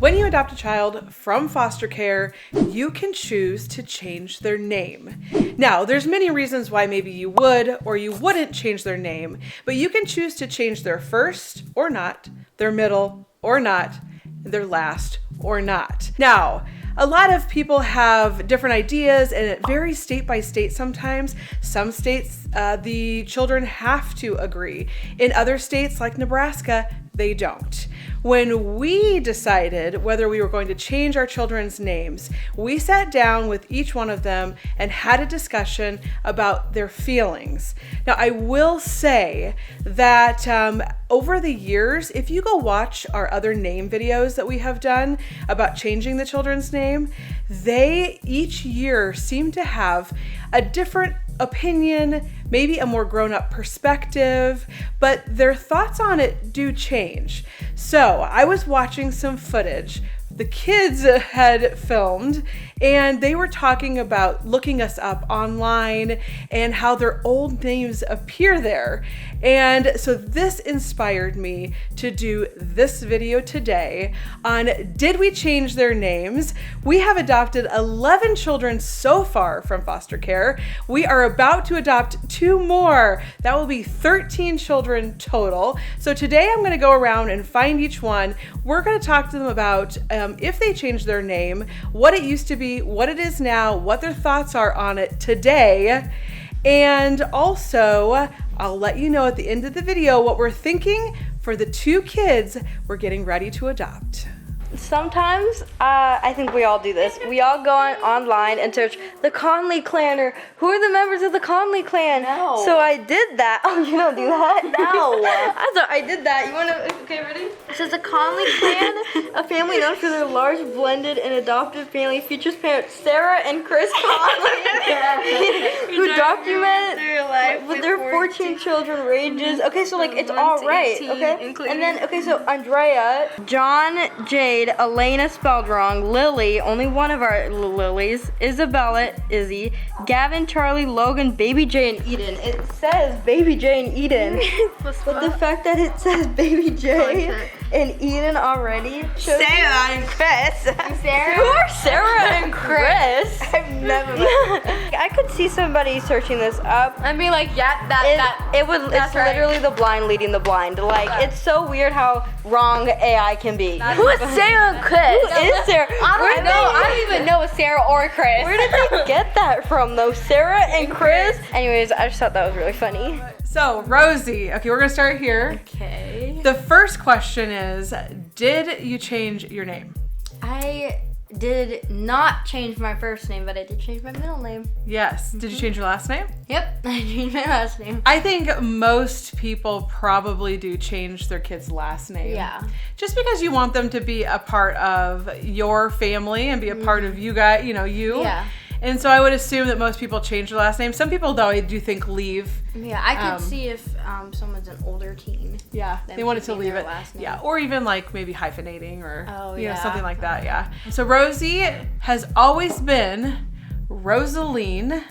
When you adopt a child from foster care, you can choose to change their name. Now, there's many reasons why maybe you would or you wouldn't change their name, but you can choose to change their first or not, their middle or not, their last or not. Now, a lot of people have different ideas and it varies state by state sometimes. Some states, the children have to agree. In other states like Nebraska, they don't. When we decided whether we were going to change our children's names, we sat down with each one of them and had a discussion about their feelings. Now, I will say that over the years, if you go watch our other name videos that we have done about changing the children's name, they each year seem to have a different opinion, maybe a more grown-up perspective, but their thoughts on it do change. So I was watching some footage the kids had filmed, and they were talking about looking us up online and how their old names appear there. And so this inspired me to do this video today on did we change their names? We have adopted 11 children so far from foster care. We are about to adopt 2 more. That will be 13 children total. So today I'm going to go around and find each one. We're going to talk to them about if they changed their name, what it used to be, what it is now, what their thoughts are on it today. And also, I'll let you know at the end of the video what we're thinking for the 2 kids we're getting ready to adopt. Sometimes, I think we all do this. We all go online and search the Conley clan or who are the members of the Conley clan. No. So I did that. Oh, you don't do that? No. I thought I did that. You wanna, okay, ready? It says the Conley clan, a family known for their large blended and adoptive family, features parents Sarah and Chris Conley, who document their life with their 14 children ranges. Okay, so like it's all right, okay? And then, okay, so Andrea, John, Jade, Elena spelled wrong, Lily, only one of our Lilies, Isabella, Izzy, Gavin, Charlie, Logan, Baby J, and Eden. It says Baby J and Eden, but the fact that it says Baby J and Eden already shows Sarah and Chris. Who are Sarah and Chris? I've never met. I could see somebody searching this up. I'd be like, yeah, It's literally the blind leading the blind. Like, it's so weird how wrong AI can be. Who is Sarah and Chris? Who is Sarah? I don't even know Sarah or Chris. Where did they get that from, though? Sarah and Chris? Anyways, I just thought that was really funny. So, Rosie, okay, we're gonna start here. Okay. The first question is, did you change your name? I did not change my first name, but I did change my middle name. Yes. Did you change your last name? Yep, I changed my last name. I think most people probably do change their kid's last name. Yeah. Just because you want them to be a part of your family and be a part of you guys, you. Yeah. And so I would assume that most people change their last name. Some people, though, I do think leave. Yeah, I could see if someone's an older teen. Yeah, then they wanted to keeping leave their it. last name. Yeah, or even like maybe hyphenating or something like that. Yeah. So Rosie has always been Rosaline,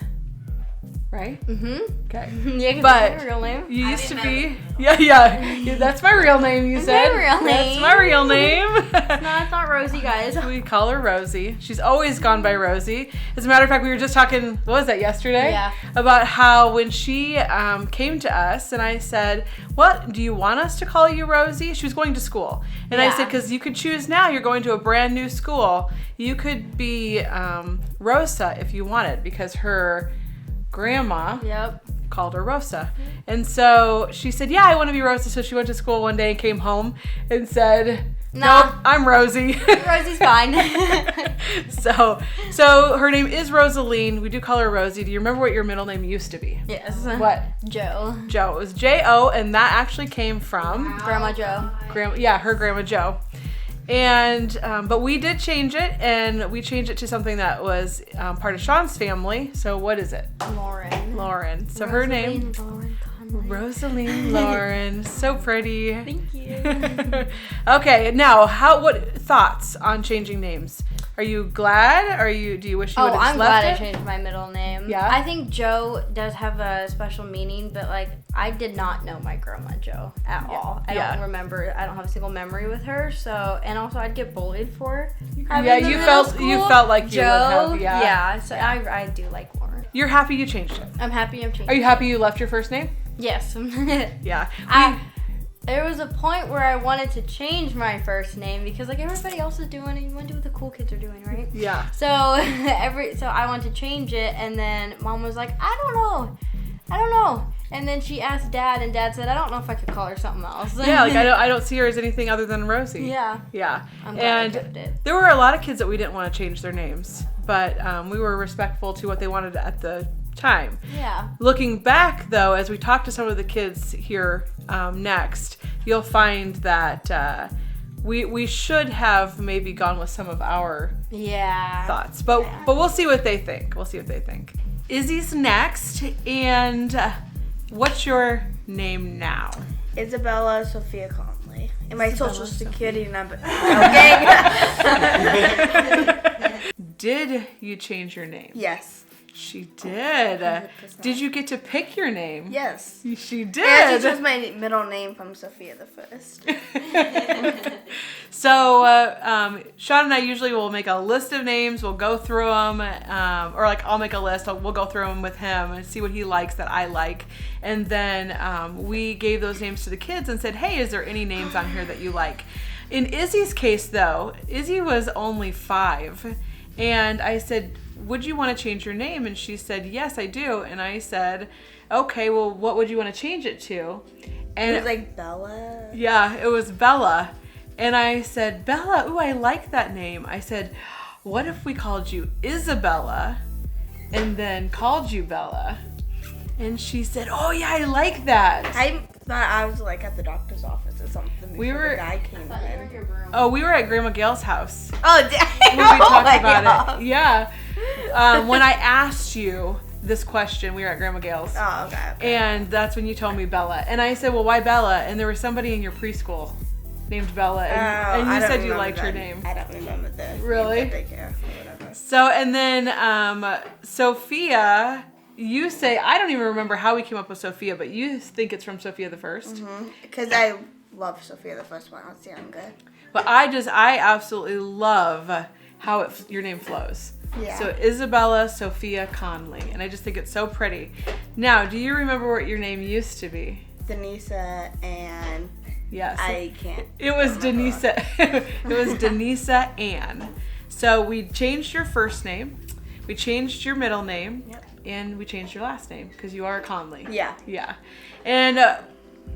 right? Mm-hmm. Okay. Yeah, 'cause But that's my real name. you used to be. Yeah. That's my real name. You said. my real That's name. my real name. No, it's not Rosie, guys. We call her Rosie. She's always gone by Rosie. As a matter of fact, we were just talking, what was that, yesterday? Yeah. About how when she came to us and I said, what, do you want us to call you Rosie? She was going to school. And I Yeah. said, because you could choose now, you're going to a brand new school. You could be Rosa if you wanted, because her grandma Yep. called her Rosa. And so she said, yeah, I want to be Rosa. So she went to school one day and came home and said, Nah. nope, I'm Rosie. Rosie's fine. So her name is Rosaline. We do call her Rosie. Do you remember what your middle name used to be? Yes. What? Joe. Joe. It was J-O, and that actually came from Grandma Joe. her Grandma Joe. And but we did change it, and we changed it to something that was part of Sean's family. So what is it? Lauren. So her name, Lauren Conley. Rosaline Lauren. So pretty. Thank you. Okay, now what thoughts on changing names? Are you glad? Do you wish you would have I'm just left glad I it? changed my middle name. Yeah? I think Joe does have a special meaning, but like I did not know my grandma Joe at all. I don't remember. I don't have a single memory with her. So, and also I'd get bullied for having Yeah, the you middle felt like Joe. you would have. Yeah. So I do like Warren. You're happy you changed it. I'm happy I'm changing. Are you happy you left your first name? Yes. Yeah. There was a point where I wanted to change my first name because like everybody else is doing it. You want to do what the cool kids are doing, right? Yeah. So I wanted to change it, and then Mom was like, I don't know. And then she asked Dad, and Dad said, I don't know if I could call her something else. Yeah, like I don't see her as anything other than Rosie. Yeah. Yeah. I'm glad I kept And it. there were a lot of kids that we didn't want to change their names, but we were respectful to what they wanted at the time. Yeah. Looking back, though, as we talk to some of the kids here next, you'll find that we should have maybe gone with some of our thoughts, but we'll see what they think. Izzy's next, and what's your name now? Isabella Sophia Conley. And my social security number. Okay. Did you change your name? Yes. She did. 100%. Did you get to pick your name? Yes. She And she did. chose my middle name from Sophia the First. So Sean and I usually will make a list of names. We'll go through them, or like I'll make a list. We'll go through them with him and see what he likes that I like. And then we gave those names to the kids and said, hey, is there any names on here that you like? In Izzy's case, though, Izzy was only 5. And I said, would you want to change your name? And she said, yes, I do. And I said, okay, well, what would you want to change it to? And It was like Bella. yeah, it was Bella. And I said, Bella, ooh, I like that name. I said, what if we called you Isabella and then called you Bella? And she said, oh yeah, I like that. I thought I was like at the doctor's office or something before We were- the guy came in. Oh, we were at Grandma Gail's house. Oh, dang. When we talked my about God. it. Yeah. When I asked you this question, we were at Grandma Gail's. Oh, okay. And that's when you told me Bella. And I said, well, why Bella? And there was somebody in your preschool named Bella. And I you don't said you remember liked her that. name. I don't remember the Really? name that they care or whatever. So, and then Sophia, you say, I don't even remember how we came up with Sophia, but you think it's from Sophia the First. Because I love Sophia the First when I was younger. But I absolutely love how your name flows. Yeah. So Isabella Sophia Conley. And I just think it's so pretty. Now, do you remember what your name used to be? Denisa and Yes. I can't. It was Denisa. It was Denisa Ann. So we changed your first name, we changed your middle name, Yep. and we changed your last name because you are a Conley. Yeah. Yeah. And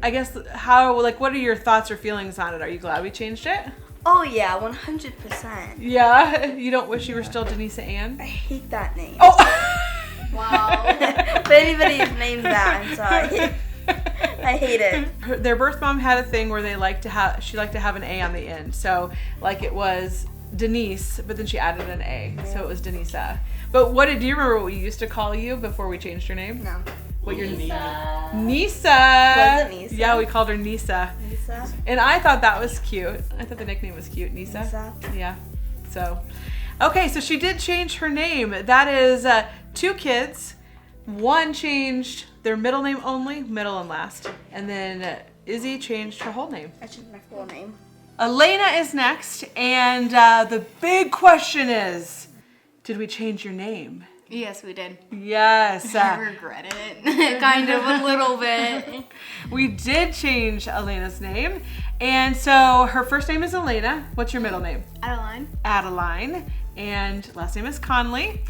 I guess what are your thoughts or feelings on it? Are you glad we changed it? Oh yeah, 100%. Yeah. You don't wish you were still Denisa Ann? I hate that name. Oh. Wow. If anybody's named that, I'm sorry. I hate it. Their birth mom had a thing where she liked to have an A on the end. So like it was Denise, but then she added an A, so it was Denisa. But do you remember what we used to call you before we changed your name? No. What your name? Nisa. Nisa. Was it Nisa? Yeah, we called her Nisa. Lisa? And I thought that was cute. I thought the nickname was cute, Nisa. Nisa. Yeah. So, okay, so she did change her name. That is 2 kids. One changed their middle name only, middle and last. And then Izzy changed her whole name. I changed my full name. Elena is next. And the big question is, did we change your name? Yes, we did. Yes. I regret it. Kind of a little bit. We did change Elena's name. And so her first name is Elena. What's your middle name? Adeline. Adeline. And last name is Conley.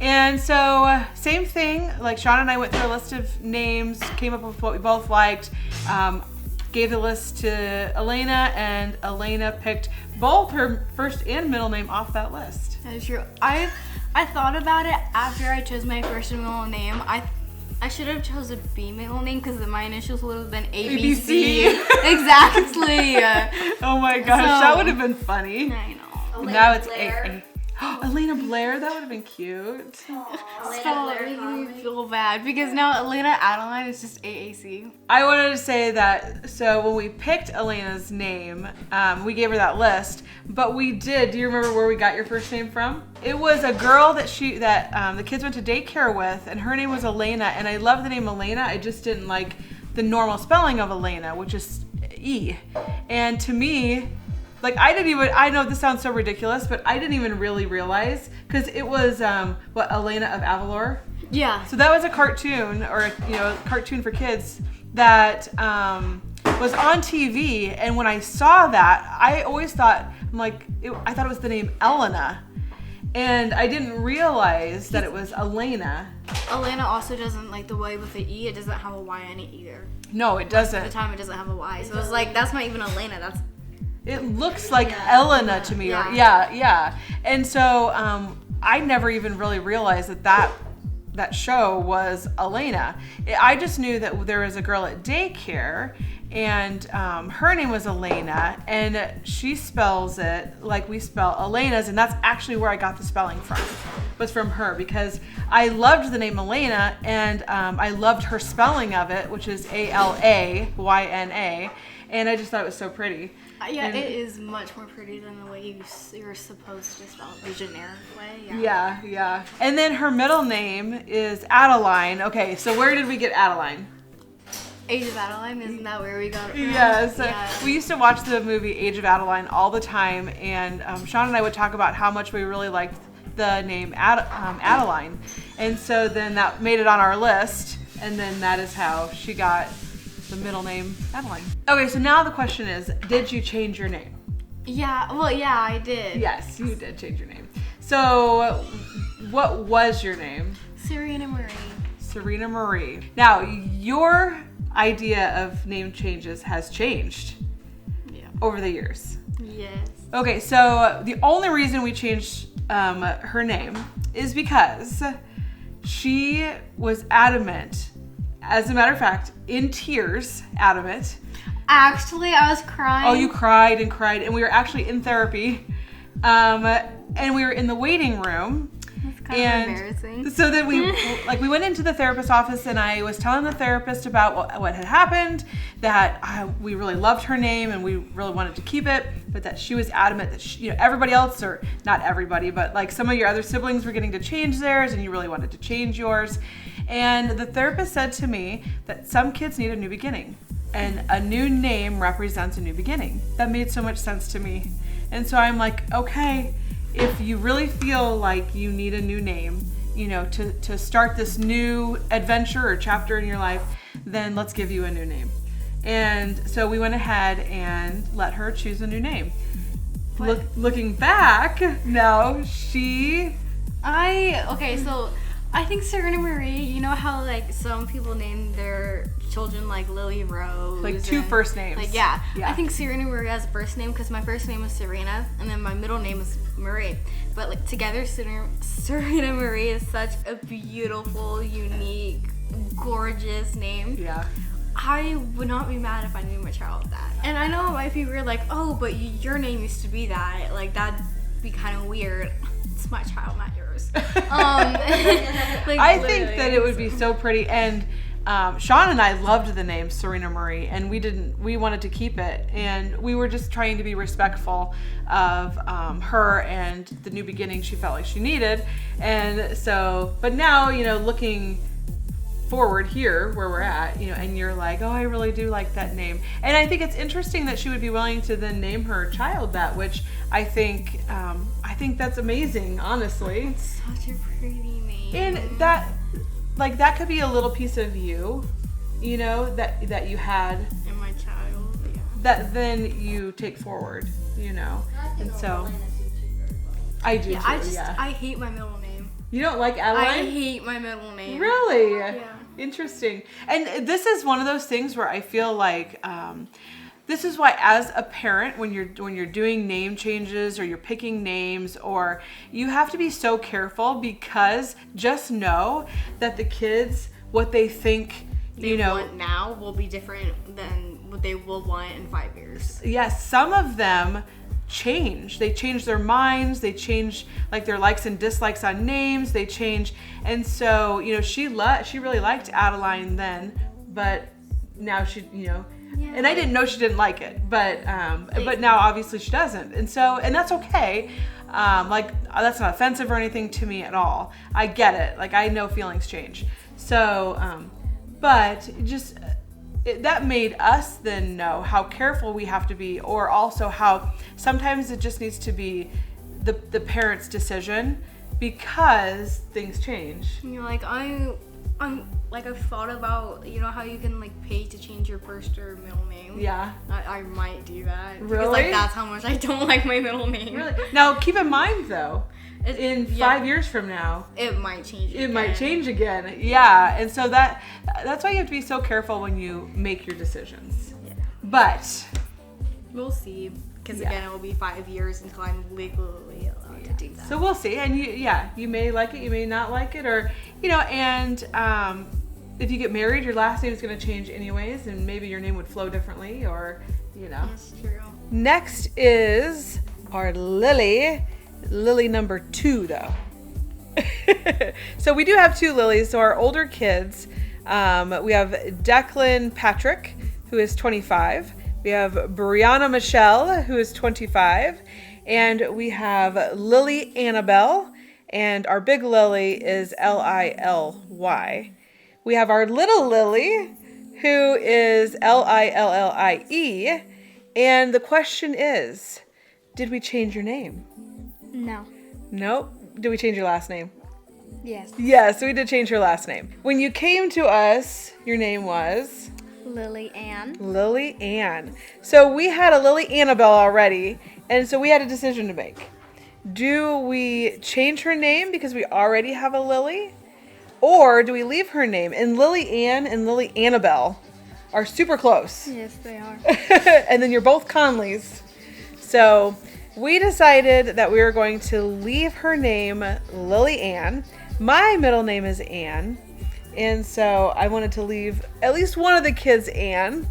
And so same thing, like Sean and I went through a list of names, came up with what we both liked, gave the list to Elena, and Elena picked both her first and middle name off that list. That is true. I thought about it after I chose my first and middle name. I should have chose a B middle name because my initials would have been ABC. Exactly. Oh my gosh, So- that would have been funny. I know. Now it's A. Elena Blair, that would have been cute. Stop making me feel bad because now Elena Adeline is just AAC. I wanted to say that, so when we picked Elena's name, we gave her that list, but we did, do you remember where we got your first name from? It was a girl that the kids went to daycare with, and her name was Elena, and I love the name Elena, I just didn't like the normal spelling of Elena, which is E. And to me, like I know this sounds so ridiculous, but I didn't even really realize, because it was, Elena of Avalor? Yeah. So that was a cartoon, or a cartoon for kids that was on TV, and when I saw that, I always thought, I thought it was the name Elena, and I didn't realize that it was Elena. Elena also doesn't, like, the Y with the E, it doesn't have a Y on it either. No, it doesn't. At the time, it doesn't have a Y, so it's like, that's not even Elena, It looks like Elena to me. Yeah. And so I never even really realized that show was Elena. I just knew that there was a girl at daycare, and her name was Elena, and she spells it like we spell Elena's, and that's actually where I got the spelling from, was from her, because I loved the name Elena, and I loved her spelling of it, which is Alayna, and I just thought it was so pretty. Yeah, it is much more pretty than the way you're supposed to spell it, the generic way. Yeah. And then her middle name is Adeline. Okay, so where did we get Adeline? Age of Adeline, isn't that where we got it from? Yes. Yeah. We used to watch the movie Age of Adeline all the time, and Sean and I would talk about how much we really liked the name Adeline. And so then that made it on our list, and then that is how she got the middle name Adeline. Okay, so now the question is, did you change your name? Yeah, I did. Yes, you did change your name. So what was your name? Serena Marie. Serena Marie. Now, your idea of name changes has changed over the years. Yes. Okay, so the only reason we changed her name is because she was adamant, as a matter of fact, in tears, adamant. Actually, I was crying. Oh, you cried, and we were actually in therapy, and we were in the waiting room. It's kind of embarrassing. So then we went into the therapist's office, and I was telling the therapist about what had happened, that we really loved her name and we really wanted to keep it, but that she was adamant that everybody else, or not everybody, but like some of your other siblings were getting to change theirs, and you really wanted to change yours. And the therapist said to me that some kids need a new beginning, and a new name represents a new beginning. That made so much sense to me. And so I'm like, okay, if you really feel like you need a new name, to start this new adventure or chapter in your life, then let's give you a new name. And so we went ahead and let her choose a new name. Looking back, now so I think Serena Marie, you know how like some people name their children like Lily Rose, like two first names. Like yeah. I think Serena Marie has a first name because my first name is Serena and then my middle name is Marie. But like together, Serena Marie is such a beautiful, unique, gorgeous name. Yeah. I would not be mad if I named my child that. And I know it might be weird, like, oh, but your name used to be that. Like that'd be kind of weird. It's my child, not yours. I think that it would be so pretty, and Sean and I loved the name Serena Marie, and we wanted to keep it, and we were just trying to be respectful of her and the new beginning she felt like she needed. And so, but now, looking forward here where we're at, and you're like, oh, I really do like that name. And I think it's interesting that she would be willing to then name her child that, which I think that's amazing, honestly. It's such a pretty name. And that could be a little piece of you, that you had in my child, yeah. that then you take forward, and so I do too, I hate my middle name. You don't like Adeline? I hate my middle name. Really? Yeah. Interesting. And this is one of those things where I feel like this is why, as a parent, when you're doing name changes or you're picking names, or you have to be so careful, because just know that the kids, what they think they want now will be different than what they will want in 5 years. Yes, some of them change. They change their minds. They change like their likes and dislikes on names. They change. And so, you know, she really liked Adeline then, but now she, you know, and I didn't know she didn't like it, but now obviously she doesn't. And so, and that's okay. Like that's not offensive or anything to me at all. I get it. Like I know feelings change. So, but just that made us then know how careful we have to be, or also how sometimes it just needs to be the parent's decision because things change. And you're like, I'm like, I've thought about, you know, how you can like pay to change your first or middle name. Yeah. I might do that. Really? Because like that's how much I don't like my middle name. Really? Now keep in mind though, in 5 years from now, it might change. It might change again. Yeah. And so that's why you have to be so careful when you make your decisions. Yeah. But we'll see. Because again, it will be 5 years until I'm legally allowed to do that. So we'll see. And you may like it, you may not like it, or, you know, and if you get married, your last name is going to change anyways, and maybe your name would flow differently, or, you know. That's true. Next is our Lily number 2, though. So we do have 2 Lilies. So our older kids, we have Declan Patrick, who is 25. We have Brianna Michelle, who is 25. And we have Lily Annabelle. And our big Lily is Lily. We have our little Lily, who is Lillie. And the question is, did we change your name? No. Nope. Did we change your last name? Yes. Yes, we did change your last name. When you came to us, your name was? Lily Ann. Lily Ann. So we had a Lily Annabelle already, and so we had a decision to make. Do we change her name because we already have a Lily? Or do we leave her name? And Lily Ann and Lily Annabelle are super close. Yes, they are. And then you're both Conleys. So we decided that we were going to leave her name Lily Ann. My middle name is Ann. And so I wanted to leave at least one of the kids Ann.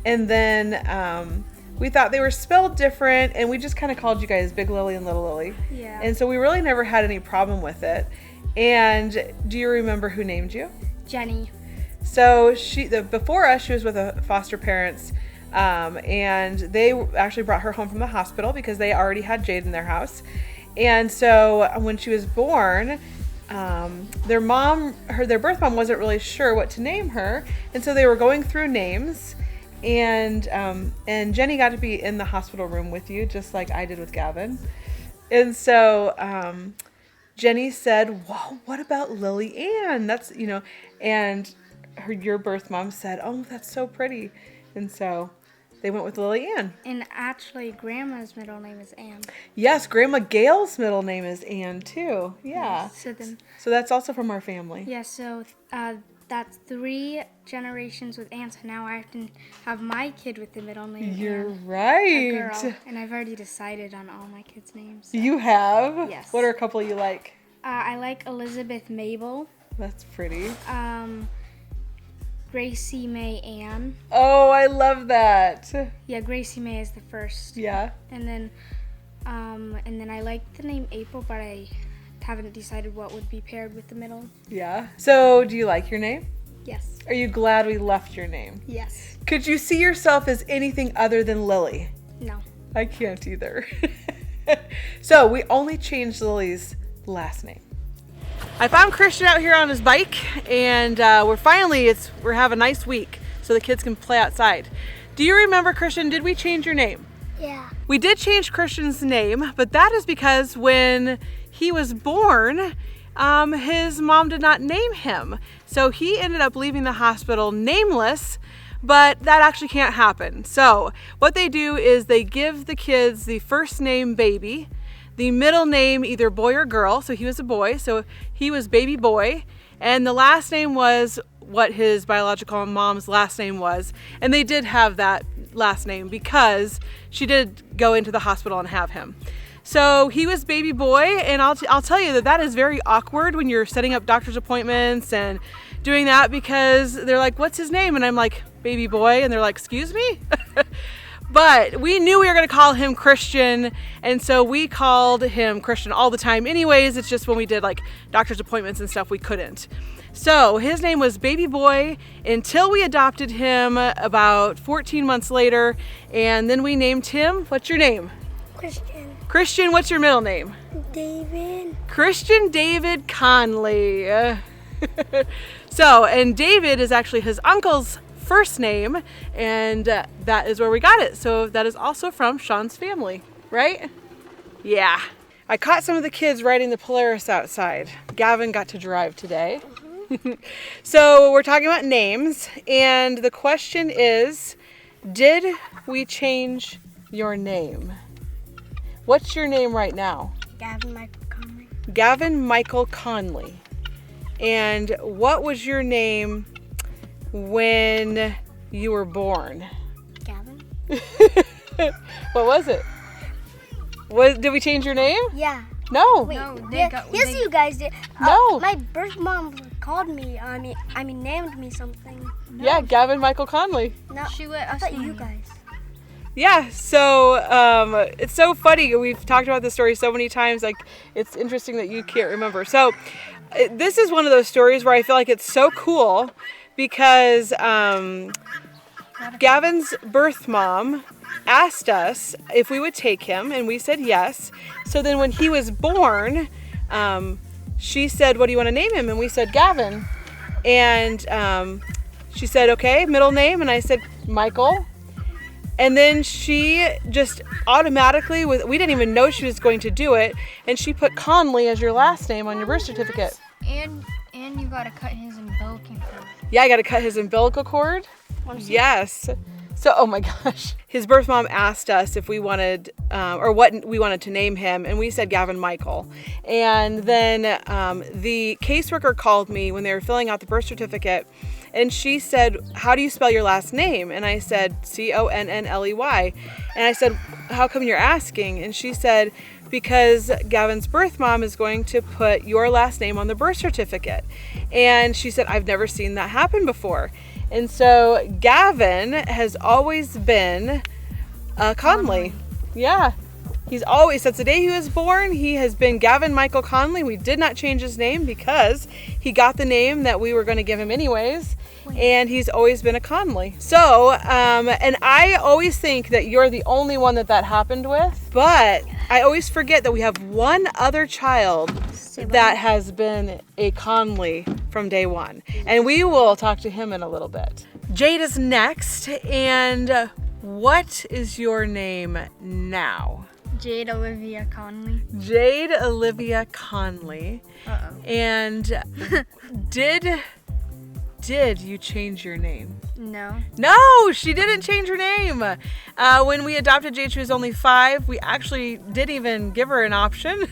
And then we thought they were spelled different, and we just kind of called you guys Big Lily and Little Lily. Yeah. And so we really never had any problem with it. And do you remember who named you? Jenny. So before us, she was with foster parents, and they actually brought her home from the hospital because they already had Jade in their house. And so when she was born, their birth mom wasn't really sure what to name her, and so they were going through names. And Jenny got to be in the hospital room with you, just like I did with Gavin. And so Jenny said, "Well, what about Lily Ann? That's, you know," and your birth mom said, "Oh, that's so pretty." And so they went with Lily Ann. And actually, Grandma's middle name is Ann. Yes, Grandma Gail's middle name is Ann too. Yeah. So that's also from our family. Yeah, so that's 3 generations with Ann. So now I can have my kid with the middle name. You're Ann, right. a girl. And I've already decided on all my kids' names. So. You have? Yes. What are a couple you like? I like Elizabeth Mabel. That's pretty. Gracie May Ann. Oh, I love that. Yeah, Gracie May is the first. Yeah. And then I like the name April, but I haven't decided what would be paired with the middle. Yeah. So, do you like your name? Yes. Are you glad we left your name? Yes. Could you see yourself as anything other than Lily? No. I can't either. So, we only changed Lily's last name. I found Christian out here on his bike, and we're having a nice week so the kids can play outside. Do you remember, Christian, did we change your name? Yeah. We did change Christian's name, but that is because when he was born, his mom did not name him. So he ended up leaving the hospital nameless, but that actually can't happen. So what they do is they give the kids the first name baby, the middle name either boy or girl. So he was a boy, so he was baby boy. And the last name was what his biological mom's last name was. And they did have that last name because she did go into the hospital and have him. So he was baby boy, and I'll tell you that is very awkward when you're setting up doctor's appointments and doing that, because they're like, "What's his name?" And I'm like, "Baby boy," and they're like, "Excuse me?" But we knew we were going to call him Christian, and so we called him Christian all the time anyways. It's just when we did like doctor's appointments and stuff, we couldn't. So his name was Baby Boy until we adopted him about 14 months later, and then we named him, what's your name? Christian. Christian, what's your middle name? David. Christian David Conley. So, and David is actually his uncle's first name, and that is where we got it. So that is also from Sean's family, right? Yeah. I caught some of the kids riding the Polaris outside. Gavin got to drive today. So we're talking about names, and the question is, did we change your name? What's your name right now? Gavin Michael Conley. Gavin Michael Conley. And what was your name when you were born? Gavin? What was it? Did we change your name? Yeah. No. Wait, No, yes, you guys did. No. My birth mom called me. I mean, named me something. Yeah, Gavin Michael Conley. No, She let I us thought name you it. guys. Yeah, so it's so funny. We've talked about this story so many times. Like, it's interesting that you can't remember. So this is one of those stories where I feel like it's so cool because Gavin's birth mom asked us if we would take him, and we said yes. So then when he was born, she said, what do you want to name him? And we said Gavin. And she said, okay, middle name. And I said Michael. And then she just automatically, we didn't even know she was going to do it, and she put Conley as your last name on your birth certificate. And you gotta cut his umbilical cord. Yeah, I got to cut his umbilical cord. Yes. So, oh my gosh. His birth mom asked us if we wanted, or what we wanted to name him, and we said Gavin Michael. And then the caseworker called me when they were filling out the birth certificate, and she said, how do you spell your last name? And I said, Connley. And I said, how come you're asking? And she said, because Gavin's birth mom is going to put your last name on the birth certificate. And she said, I've never seen that happen before. And so Gavin has always been Conley. Yeah. He's always, since the day he was born, he has been Gavin Michael Conley. We did not change his name because he got the name that we were going to give him anyways. And he's always been a Conley. So, and I always think that you're the only one that happened with, but I always forget that we have one other child that has been a Conley from day one. And we will talk to him in a little bit. Jade is next, and what is your name now? Jade Olivia Conley. Jade Olivia Conley. Uh-oh. And did you change your name? No. No, she didn't change her name. When we adopted Jade, she was only 5. We actually didn't even give her an option.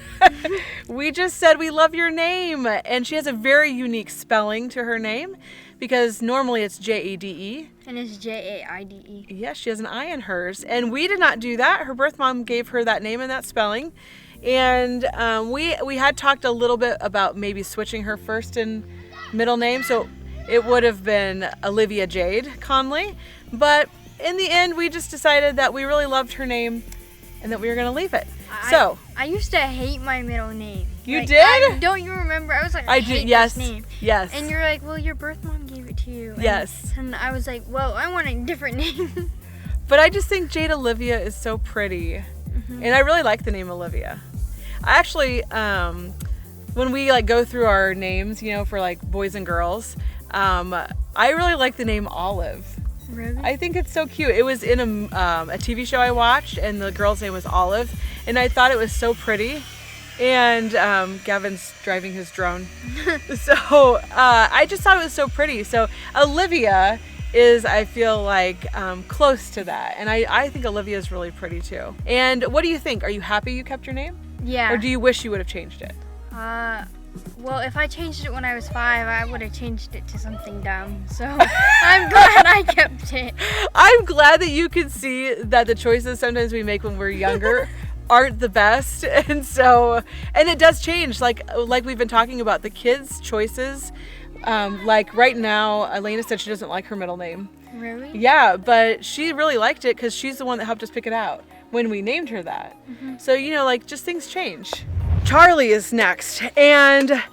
We just said, we love your name. And she has a very unique spelling to her name because normally it's Jade. And it's Jaide. Yes, she has an I in hers. And we did not do that. Her birth mom gave her that name and that spelling. And we had talked a little bit about maybe switching her first and middle name. So it would have been Olivia Jade Conley. But in the end, we just decided that we really loved her name and that we were going to leave it. I used to hate my middle name. You did? Don't you remember? I was like, I did, yes. This name. Yes. And you're like, well, your birth mom gave it to you. And, Yes. And I was like, well, I want a different name. But I just think Jade Olivia is so pretty. Mm-hmm. And I really like the name Olivia. I actually, when we like go through our names, you know, for like boys and girls, I really like the name Olive. Really? I think it's so cute. It was in a TV show I watched, and the girl's name was Olive, and I thought it was so pretty. And Gavin's driving his drone. So I just thought it was so pretty. So Olivia is, I feel like, close to that. And I think Olivia is really pretty too. And what do you think? Are you happy you kept your name? Yeah. Or do you wish you would have changed it? Well, if I changed it when I was 5, I would have changed it to something dumb. So I'm glad I kept it. I'm glad that you can see that the choices sometimes we make when we're younger aren't the best. And so, and it does change. Like we've been talking about, the kids' choices Like right now, Elena said she doesn't like her middle name. Really? Yeah, but she really liked it because she's the one that helped us pick it out when we named her that. So, you know, like just things change. Charlie is next. And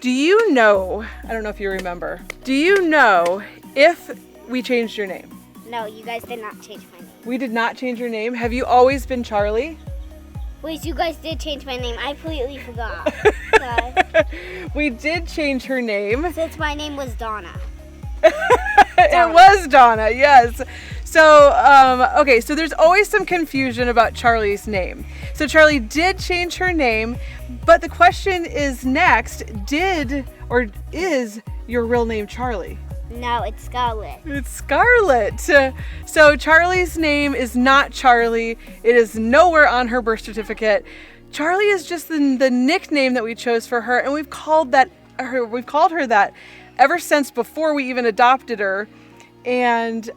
do you know, I don't know if you remember, do you know if we changed your name? No, you guys did not change my name. We did not change your name. Have you always been Charlie? Wait, you guys did change my name. I completely forgot. We did change her name. Since my name was Donna. It was Donna, yes. So, okay, so there's always some confusion about Charlie's name. So Charlie did change her name, but the question is next, did or is your real name Charlie? No, it's Scarlett. It's Scarlett. So Charlie's name is not Charlie. It is nowhere on her birth certificate. Charlie is just the nickname that we chose for her, and we've called her that ever since before we even adopted her. And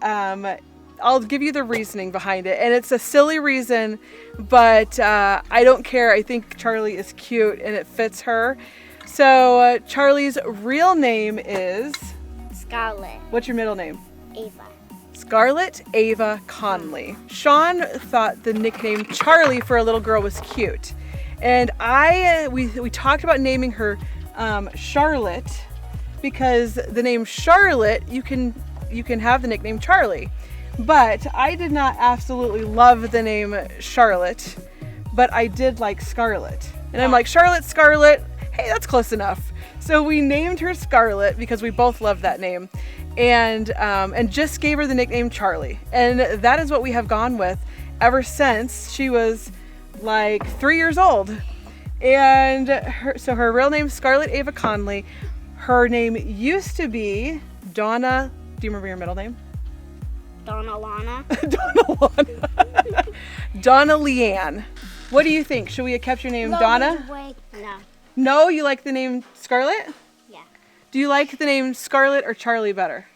I'll give you the reasoning behind it. And it's a silly reason, but I don't care. I think Charlie is cute and it fits her. So Charlie's real name is... Scarlett. What's your middle name? Ava. Scarlett Ava Conley. Sean thought the nickname Charlie for a little girl was cute. And we talked about naming her Charlotte, because the name Charlotte, you can have the nickname Charlie. But I did not absolutely love the name Charlotte, but I did like Scarlett. And I'm like, Charlotte, Scarlett, hey, that's close enough. So we named her Scarlett because we both loved that name, and just gave her the nickname Charlie. And that is what we have gone with ever since she was like 3 years old. And so her real name is Scarlett Ava Conley. Her name used to be Donna. Do you remember your middle name? Donna Lana. Donna Lana. Donna Leanne. What do you think? Should we have kept your name Donna? Wait, no. No, you like the name Scarlett? Yeah. Do you like the name Scarlett or Charlie better?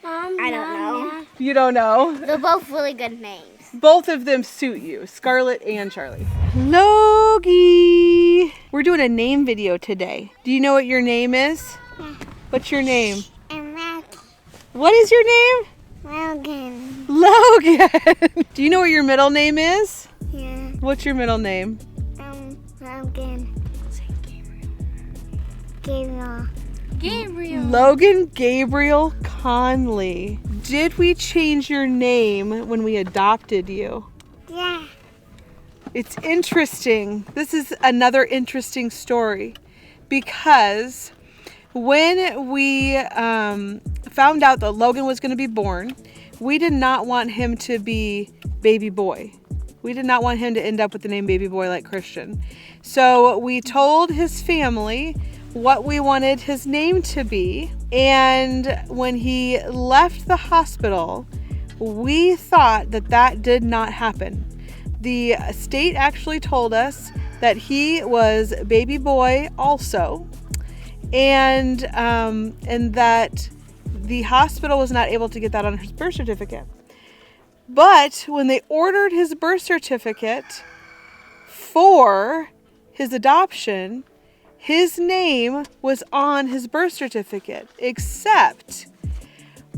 I don't know. You don't know? They're both really good names. Both of them suit you, Scarlett and Charlie. Logie! We're doing a name video today. Do you know what your name is? Yeah. What's your name? I'm Rocky. What is your name? Logan. Logan! Do you know what your middle name is? Yeah. What's your middle name? Logan. Gabriel. Gabriel. Logan Gabriel Conley. Did we change your name when we adopted you? Yeah. It's interesting. This is another interesting story, because when we found out that Logan was going to be born, we did not want him to be baby boy. We did not want him to end up with the name baby boy like Christian. So we told his family what we wanted his name to be. And when he left the hospital, we thought that did not happen. The state actually told us that he was baby boy also, and that the hospital was not able to get that on his birth certificate. But when they ordered his birth certificate for his adoption, his name was on his birth certificate, except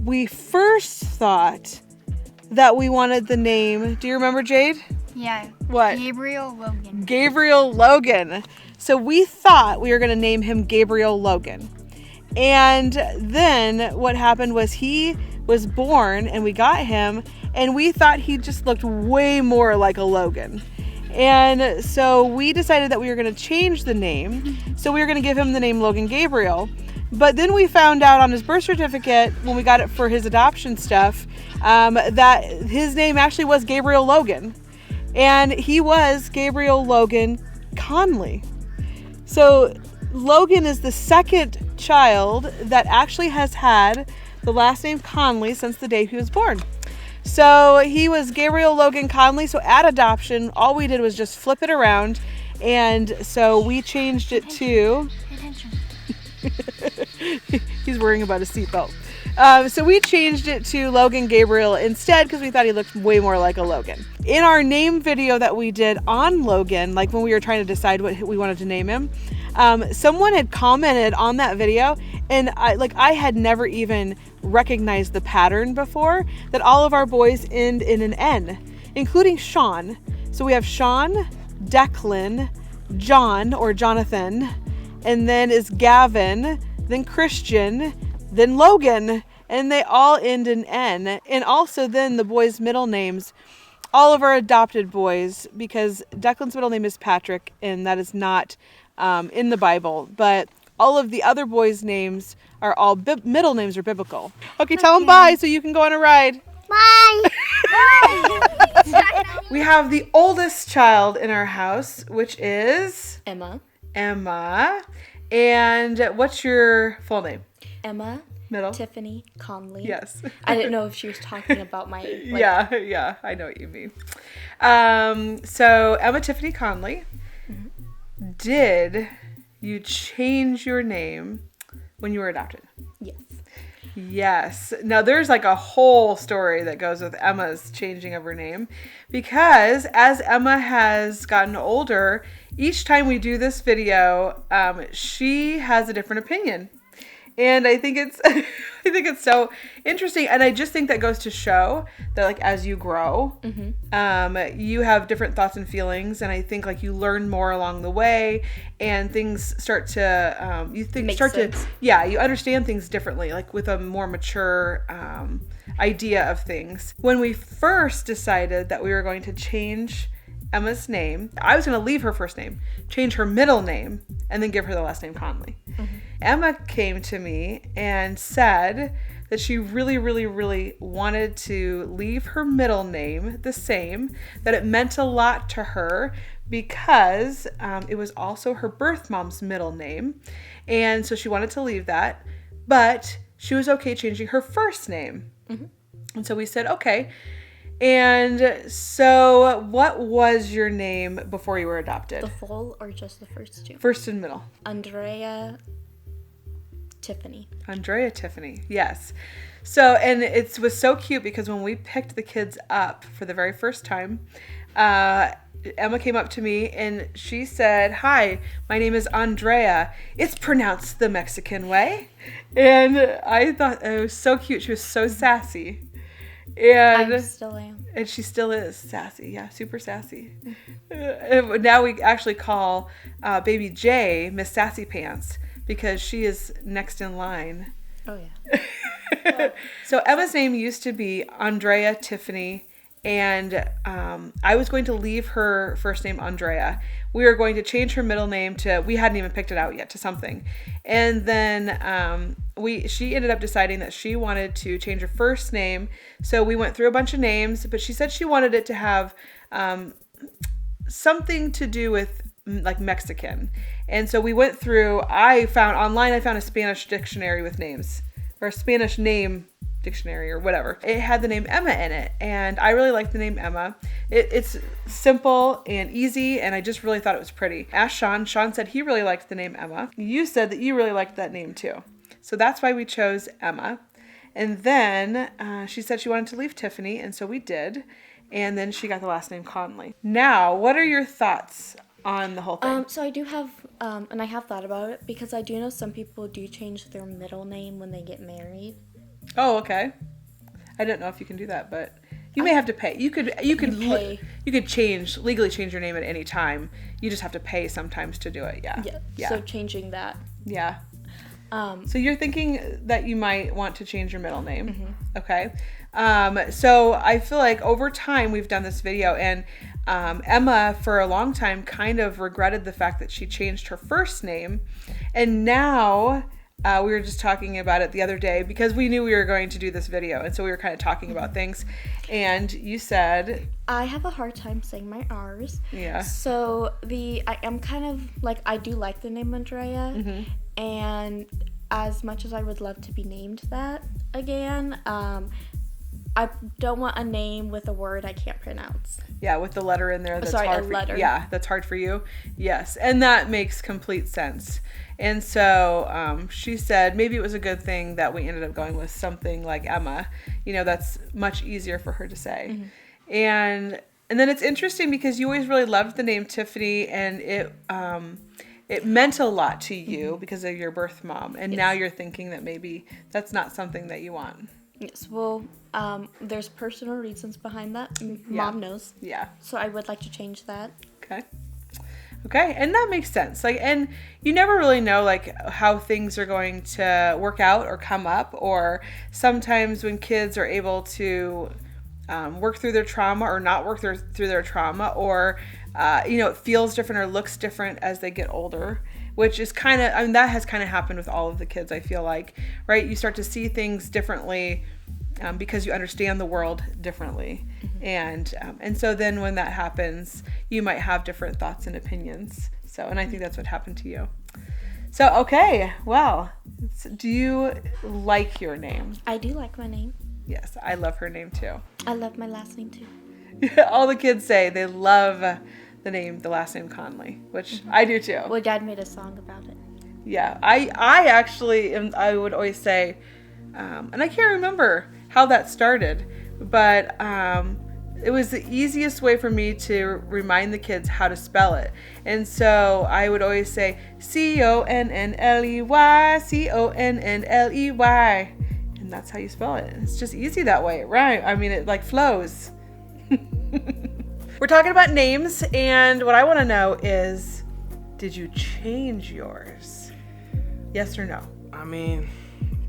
we first thought that we wanted the name, do you remember, Jade? Yeah. What? Gabriel Logan. Gabriel Logan. So we thought we were going to name him Gabriel Logan. And then what happened was he was born and we got him, and we thought he just looked way more like a Logan. And so we decided that we were going to change the name. So we were going to give him the name Logan Gabriel. But then we found out on his birth certificate, when we got it for his adoption stuff, that his name actually was Gabriel Logan. And he was Gabriel Logan Conley. So Logan is the second child that actually has had the last name Conley since the day he was born. So he was Gabriel Logan Conley. So at adoption, all we did was just flip it around. And so we changed it to... He's worrying about a seatbelt. So we changed it to Logan Gabriel instead because we thought he looked way more like a Logan. In our name video that we did on Logan, like when we were trying to decide what we wanted to name him, Someone had commented on that video, and I had never even recognized the pattern before, that all of our boys end in an N, including Sean. So we have Sean, Declan, John or Jonathan, and then is Gavin, then Christian, then Logan, and they all end in N. And also then the boys' middle names, all of our adopted boys, because Declan's middle name is Patrick, and that is not in the Bible, but all of the other boys' names are all middle names are biblical. Okay, tell them bye so you can go on a ride. Bye. We have the oldest child in our house, which is Emma. And what's your full name? Emma. Middle? Tiffany Conley. Yes. I didn't know if she was talking about my. Yeah, I know what you mean. So Emma Tiffany Conley. Mm-hmm. Did you change your name when you were adopted? Yes. Yes. Now there's like a whole story that goes with Emma's changing of her name, because as Emma has gotten older, each time we do this video, she has a different opinion. And I think it's so interesting, and I just think that goes to show that like as you grow, you have different thoughts and feelings, and I think like you learn more along the way, and things start to you understand things differently, like with a more mature idea of things. When we first decided that we were going to change Emma's name, I was going to leave her first name, change her middle name, and then give her the last name Conley. Mm-hmm. Emma came to me and said that she really, really, really wanted to leave her middle name the same, that it meant a lot to her because it was also her birth mom's middle name. And so she wanted to leave that, but she was okay changing her first name. Mm-hmm. And so we said, okay. And so what was your name before you were adopted? The full or just the first two? First and middle. Andrea Tiffany. Andrea Tiffany, yes. So, and it was so cute because when we picked the kids up for the very first time, Emma came up to me and she said, "Hi, my name is Andrea. It's pronounced the Mexican way." And I thought it was so cute. She was so sassy. And I still am. And she still is sassy. Yeah, super sassy. Now we actually call baby Jay Miss Sassy Pants because she is next in line. Oh, yeah. So Emma's name used to be Andrea Tiffany, and I was going to leave her first name Andrea. We were going to change her middle name to, we hadn't even picked it out yet, to something. And then she ended up deciding that she wanted to change her first name. So we went through a bunch of names, but she said she wanted it to have something to do with like Mexican. And so we went through, I found a Spanish dictionary with names, or a Spanish name dictionary or whatever. It had the name Emma in it, and I really like the name Emma. It's simple and easy, and I just really thought it was pretty. Asked Sean. Sean said he really liked the name Emma. You said that you really liked that name too. So that's why we chose Emma. And then she said she wanted to leave Tiffany, and so we did. And then she got the last name Conley. Now, what are your thoughts on the whole thing? So I do have, and I have thought about it, because I do know some people do change their middle name when they get married. Oh, okay. I don't know if you can do that, but you may have to pay. You could legally change your name at any time. You just have to pay sometimes to do it. Yeah. So changing that. Yeah. So you're thinking that you might want to change your middle name. Mm-hmm. Okay. So I feel like over time we've done this video, and Emma for a long time kind of regretted the fact that she changed her first name, and now we were just talking about it the other day because we knew we were going to do this video, and so we were kind of talking about things, and you said I have a hard time saying my R's. Yeah. So I am kind of like, I do like the name Andrea, mm-hmm. and as much as I would love to be named that again, I don't want a name with a word I can't pronounce. Yeah, with the letter in there. That's Sorry, hard a letter. Yeah, that's hard for you. Yes, and that makes complete sense. And so she said maybe it was a good thing that we ended up going with something like Emma. You know, that's much easier for her to say. Mm-hmm. And then it's interesting because you always really loved the name Tiffany, and it meant a lot to you because of your birth mom, and now you're thinking that maybe that's not something that you want. Yes, well, there's personal reasons behind that. Mom knows. Yeah. So I would like to change that. Okay, and that makes sense. Like, and you never really know like how things are going to work out or come up, or sometimes when kids are able to work through their trauma or not work through their trauma, or it feels different or looks different as they get older, which is kind of, I mean, that has kind of happened with all of the kids, I feel like, right? You start to see things differently because you understand the world differently. And so then when that happens, you might have different thoughts and opinions. So, and I think that's what happened to you. So, okay, well, do you like your name? I do like my name. Yes, I love her name too. I love my last name too. All the kids say they love the last name Conley, which I do too. Well, Dad made a song about it. Yeah, I actually, I would always say, and I can't remember how that started, but it was the easiest way for me to remind the kids how to spell it. And so I would always say Connley, Connley. And that's how you spell it. It's just easy that way, right? I mean, it like flows. We're talking about names, and what I want to know is, did you change yours? Yes or no? I mean,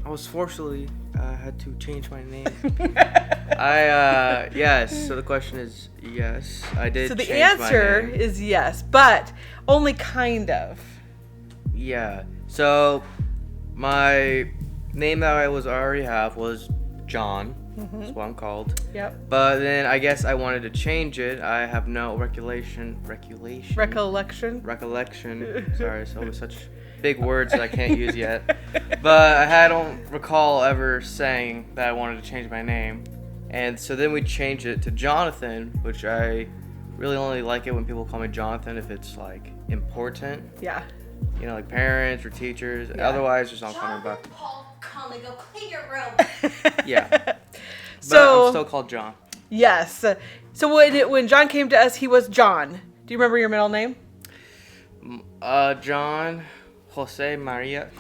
I was forcefully had to change my name. Yes. So the question is yes, I did. So the change my answer name. is yes, but only kind of. Yeah. So my name that I already have was John. That's what I'm called. Yep. But then I guess I wanted to change it. I have no recollection. Sorry, so with such big words that I can't use yet. But I don't recall ever saying that I wanted to change my name. And so then we changed it to Jonathan, which I really only like it when people call me Jonathan if it's like important. Yeah. Like parents or teachers. Yeah. Otherwise, just don't call me back. Conley, go clean your room. Yeah. But So I'm still called John. yes. So when John came to us, he was John. Do you remember your middle name? John Jose Maria.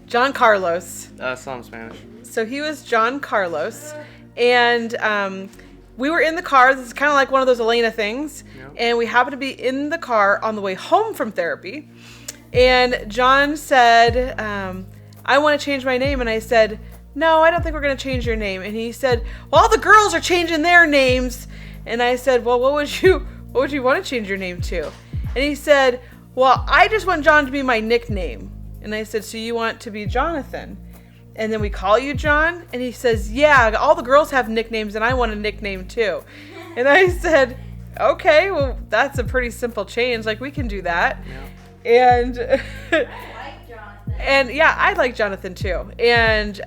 John Carlos. Some Spanish. So he was John Carlos, and we were in the car. This is kind of like one of those Elena things, and we happened to be in the car on the way home from therapy, and John said, I want to change my name, and I said, no, I don't think we're going to change your name. And he said, well, all the girls are changing their names. And I said, well, what would you want to change your name to? And he said, well, I just want John to be my nickname. And I said, so you want to be Jonathan? And then we call you John? And he says, yeah, all the girls have nicknames and I want a nickname too. And I said, okay, well, that's a pretty simple change. Like, we can do that. Yeah. And yeah, I like Jonathan too. And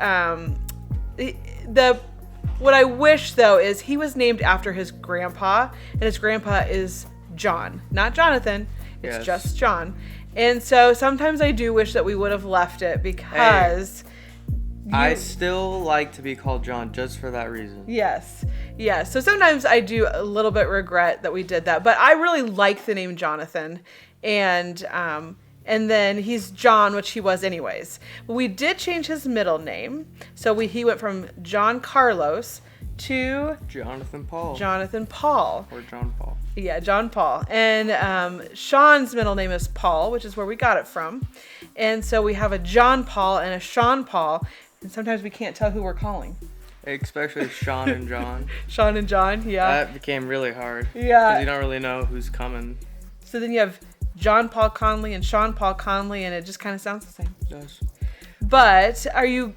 what I wish though is he was named after his grandpa, and his grandpa is John, not Jonathan. It's just John. And so sometimes I do wish that we would have left it because I still like to be called John just for that reason. Yes. So sometimes I do a little bit regret that we did that, but I really like the name Jonathan. And then he's John, which he was anyways. But we did change his middle name. So he went from John Carlos to Jonathan Paul. Or John Paul. Yeah, John Paul. And Sean's middle name is Paul, which is where we got it from. And so we have a John Paul and a Sean Paul. And sometimes we can't tell who we're calling. Especially Sean and John. Sean and John, yeah. That became really hard. Yeah. Because you don't really know who's coming. So then you have John Paul Conley and Sean Paul Conley, and it just kind of sounds the same. It does. But you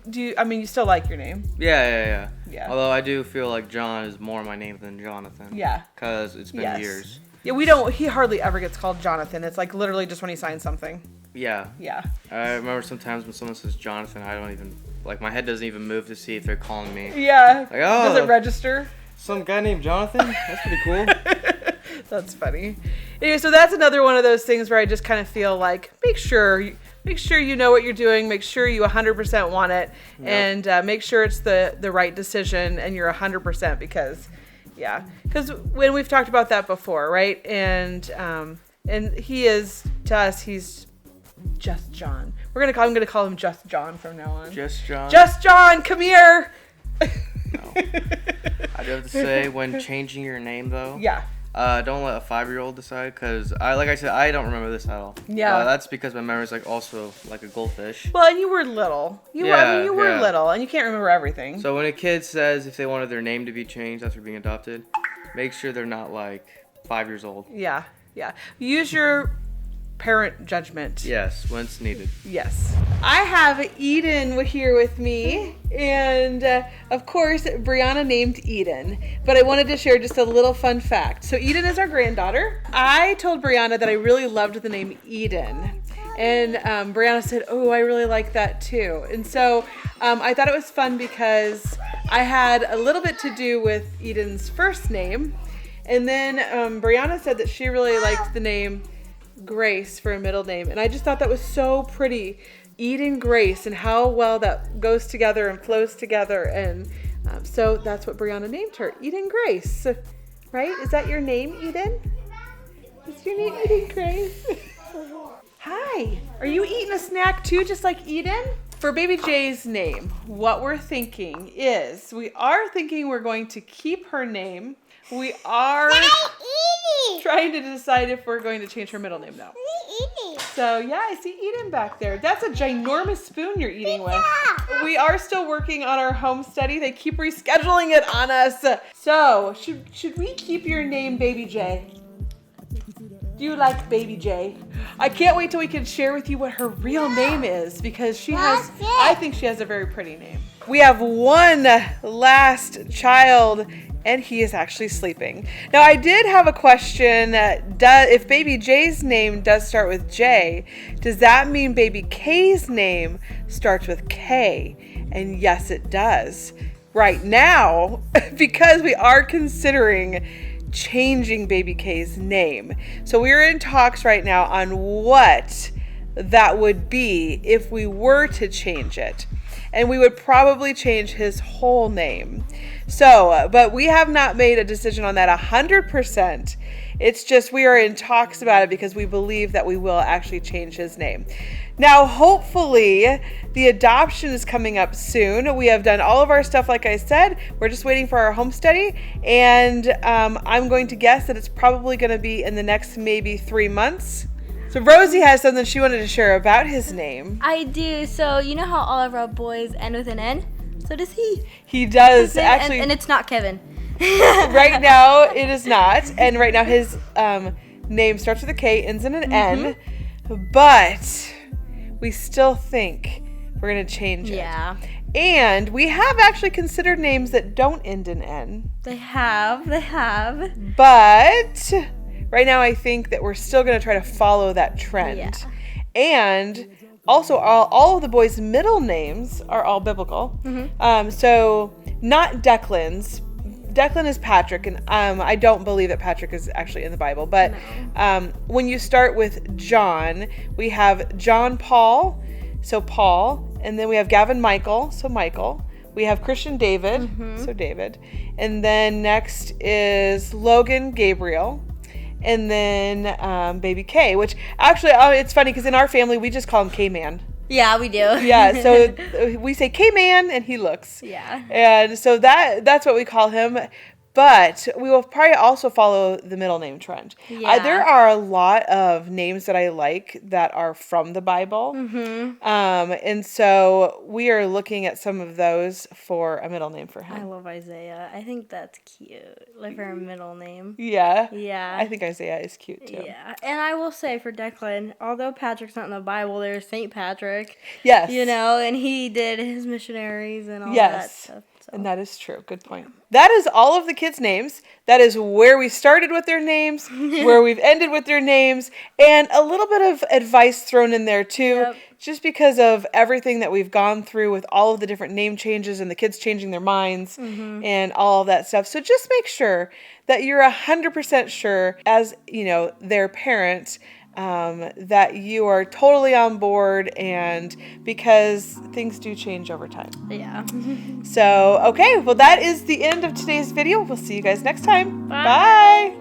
still like your name? Yeah. Although I do feel like John is more my name than Jonathan. Yeah. Because it's been years. Yeah, he hardly ever gets called Jonathan. It's like literally just when he signs something. Yeah. Yeah. I remember sometimes when someone says Jonathan, I don't even, my head doesn't even move to see if they're calling me. Yeah. Like, oh. Does it register? Some guy named Jonathan? That's pretty cool. That's funny. Anyway, so that's another one of those things where I just kind of feel like, make sure you know what you're doing, make sure you 100% want it, and make sure it's the right decision and you're 100% because when we've talked about that before, right? And he is, to us, he's Just John. I'm gonna call him Just John from now on. Just John. Just John, come here. No. I do have to say, when changing your name though, Yeah. don't let a 5-year-old decide, because like I said, I don't remember this at all. Yeah. That's because my memory is like also like a goldfish. Well, and you were little. You were little, and you can't remember everything. So when a kid says if they wanted their name to be changed after being adopted, make sure they're not like 5 years old. Yeah. Use your parent judgment. Yes, when it's needed. Yes. I have Eden here with me, and of course, Brianna named Eden, but I wanted to share just a little fun fact. So Eden is our granddaughter. I told Brianna that I really loved the name Eden, and Brianna said, oh, I really like that too. And so I thought it was fun because I had a little bit to do with Eden's first name, and then Brianna said that she really liked the name Grace for a middle name, and I just thought that was so pretty, Eden Grace, and how well that goes together and flows together, and so that's what Brianna named her, Eden Grace, right? Is that your name, Eden? Is your name Eden Grace? Hi, are you eating a snack too, just like Eden? For baby Jay's name, what we're thinking is, we're going to keep her name. We are trying to decide if we're going to change her middle name, though. So, yeah, I see Eden back there. That's a ginormous spoon you're eating with. We are still working on our home study. They keep rescheduling it on us. So, should we keep your name Baby J? Do you like Baby J? I can't wait till we can share with you what her real name is, because I think she has a very pretty name. We have one last child, and he is actually sleeping. Now, I did have a question. If Baby J's name does start with J, does that mean Baby K's name starts with K? And yes, it does. Right now, because we are considering changing Baby K's name. So we're in talks right now on what that would be if we were to change it. And we would probably change his whole name. So, but we have not made a decision on that 100%. It's just we are in talks about it because we believe that we will actually change his name. Now, hopefully, the adoption is coming up soon. We have done all of our stuff, like I said. We're just waiting for our home study. And I'm going to guess that it's probably going to be in the next maybe 3 months. So Rosie has something she wanted to share about his name. I do. So you know how all of our boys end with an N? So does he. He does, actually. And it's not Kevin. Right now, it is not. And right now, his name starts with a K, ends in an N. But we still think we're going to change it. Yeah. And we have actually considered names that don't end in N. They have. But right now, I think that we're still going to try to follow that trend. Yeah. And also, all of the boys' middle names are all biblical. So not Declan's. Declan is Patrick, and I don't believe that Patrick is actually in the Bible. But when you start with John, we have John Paul, so Paul, and then we have Gavin Michael, so Michael. We have Christian David, so David. And then next is Logan Gabriel. And then Baby K, which actually, it's funny because in our family, we just call him K-Man. Yeah, we do. Yeah, so we say K-Man and he looks. Yeah. And so that's what we call him. But we will probably also follow the middle name trend. Yeah. There are a lot of names that I like that are from the Bible. And so we are looking at some of those for a middle name for him. I love Isaiah. I think that's cute. Like her middle name. Yeah. Yeah. I think Isaiah is cute too. Yeah. And I will say for Declan, although Patrick's not in the Bible, there's St. Patrick. Yes. You know, and he did his missionaries and all that Yes. stuff. So. And that is true. Good point. That is all of the kids' names. That is where we started with their names, where we've ended with their names, and a little bit of advice thrown in there too, just because of everything that we've gone through with all of the different name changes and the kids changing their minds and all of that stuff. So just make sure that you're 100% sure, as you know, their parent, that you are totally on board, and because things do change over time. Yeah. So, okay, well, that is the end of today's video. We'll see you guys next time. Bye.